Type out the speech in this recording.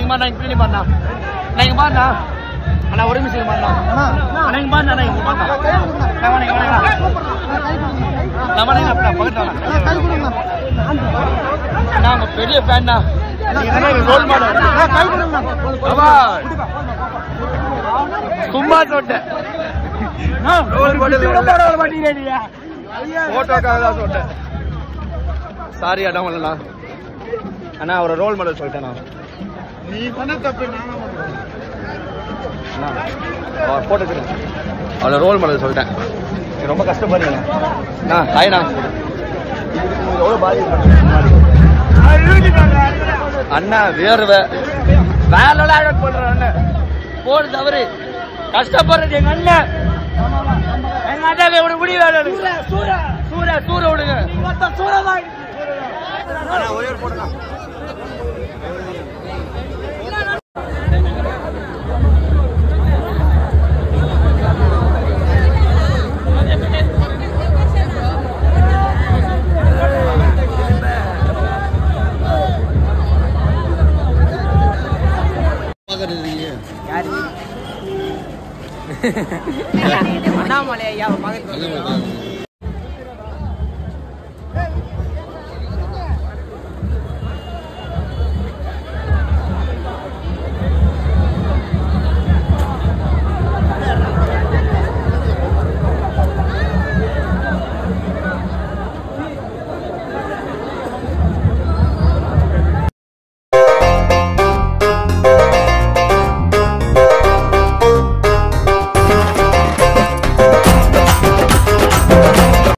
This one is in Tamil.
மாறினா இப்படி மாறினா நான் இங்க மாறினா அண்ணா ஒரு நிமிஷம் மாறினா அண்ணா இங்க மாறினா இங்க மாறினா நாங்க பெரிய ஃபேன் தான் ரோல் மாடல் சும்மா சொன்னேன் போட்டோக்காக தான் சொன்னேன் சாரி அண்ணா பண்ணலண்ணா அண்ணா ஒரு ரோல் மாடல் சொல்லிட்டேண்ணா நீ பண்ண தப்பு போட்டோ அவளை ரோல் மாடல் சொல்லிட்டேன் ரொம்ப கஷ்டப்படுறீங்கண்ணா ஹாய்ண்ணா எவ்வளோ பாதி அண்ணா வேர்வை வேலைலாம் அழகு பண்றேன் அண்ணன் போடு தவறு கஷ்டப்படுறது எங்க அண்ணன் எங்க அண்ணாவே ஒரு முடிவு சூற விடுங்க ஒரே ஒரு போடுங்க அண்ணாமலை ஐயா மகன்